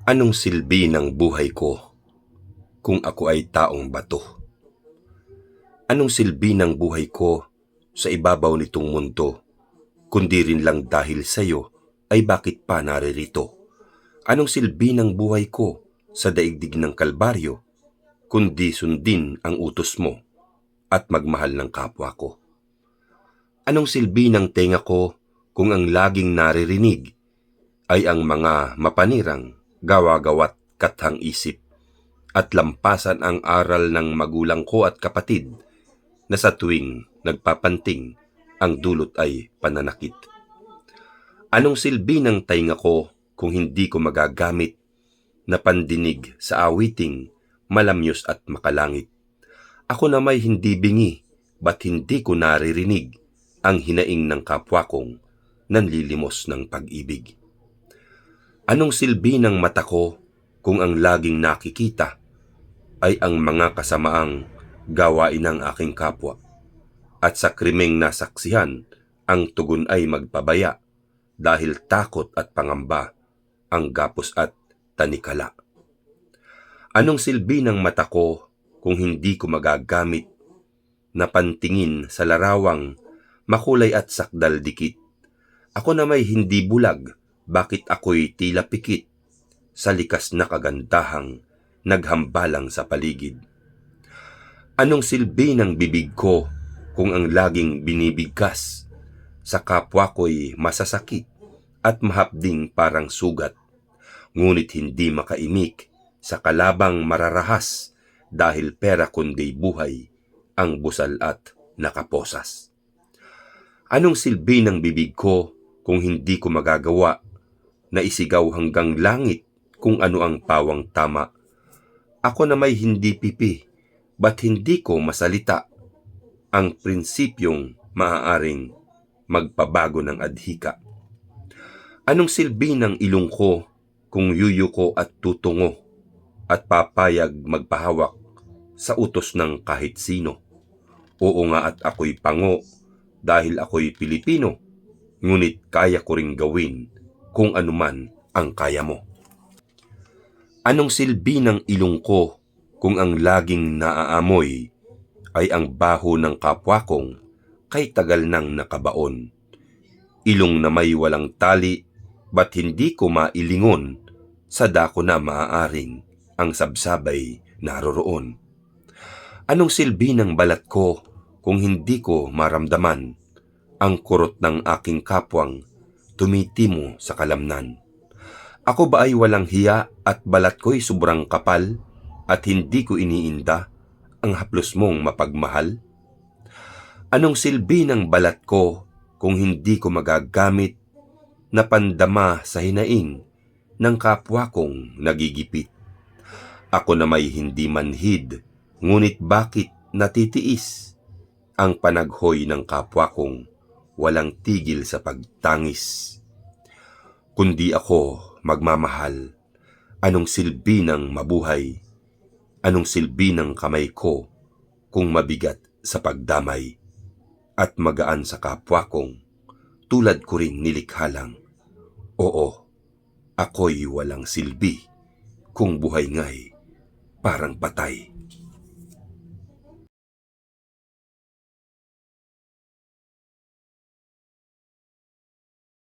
Anong silbi ng buhay ko kung ako ay taong bato? Anong silbi ng buhay ko sa ibabaw nitong mundo, kundi rin lang dahil sa'yo ay bakit pa naririto? Anong silbi ng buhay ko sa daigdig ng Kalbaryo, kundi sundin ang utos mo at magmahal ng kapwa ko? Anong silbi ng tenga ko kung ang laging naririnig ay ang mga mapanirang gawa-gawa't kathang isip at lampasan ang aral ng magulang ko at kapatid na sa tuwing nagpapanting ang dulot ay pananakit? Anong silbi ng tainga ko kung hindi ko magagamit na pandinig sa awiting malamyos at makalangit? Ako na may hindi bingi, ba't hindi ko naririnig ang hinaing ng kapwa kong nanlilimos ng pag-ibig? Anong silbi ng mata ko kung ang laging nakikita ay ang mga kasamaang gawain ng aking kapwa at sa krimeng nasaksihan ang tugon ay magpabaya dahil takot at pangamba ang gapos at tanikala? Anong silbi ng mata ko kung hindi ko magagamit na pantingin sa larawang makulay at sakdal dikit? Ako na may hindi bulag, bakit ako'y tila pikit sa likas na kagandahang naghambalang sa paligid? Anong silbi ng bibig ko kung ang laging binibigkas sa kapwa ko'y masasakit at mahapding parang sugat, ngunit hindi makaimik sa kalabang mararahas dahil pera kundi buhay ang busal at nakaposas? Anong silbi ng bibig ko kung hindi ko magagawa na isigaw hanggang langit kung ano ang pawang tama? Ako na may hindi pipi, ba't hindi ko masalita ang prinsipyong maaaring magpabago ng adhika? Anong silbi ng ilong ko kung yuyuko at tutungo at papayag magpahawak sa utos ng kahit sino? Oo nga, at ako'y pango dahil ako'y Pilipino, ngunit kaya ko ring gawin kung anuman ang kaya mo. Anong silbi ng ilong ko kung ang laging naaamoy ay ang baho ng kapwa kong kay tagal nang nakabaon? Ilong na may walang tali, ba't hindi ko mailingon sa dako na maaaring ang sabsabay naroroon? Anong silbi ng balat ko kung hindi ko maramdaman ang kurot ng aking kapwang tumitimo sa kalamnan? Ako ba ay walang hiya at balat ko'y sobrang kapal at hindi ko iniinda ang haplos mong mapagmahal? Anong silbi ng balat ko kung hindi ko magagamit na pandama sa hinaing ng kapwa kong nagigipit? Ako na may hindi manhid, ngunit bakit natitiis ang panaghoy ng kapwa kong walang tigil sa pagtangis? Kundi ako magmamahal, anong silbi ng mabuhay? Anong silbi ng kamay ko kung mabigat sa pagdamay at magaan sa kapwa kong tulad ko ring nilikha lang? Oo, ako'y walang silbi kung buhay nga'y parang patay.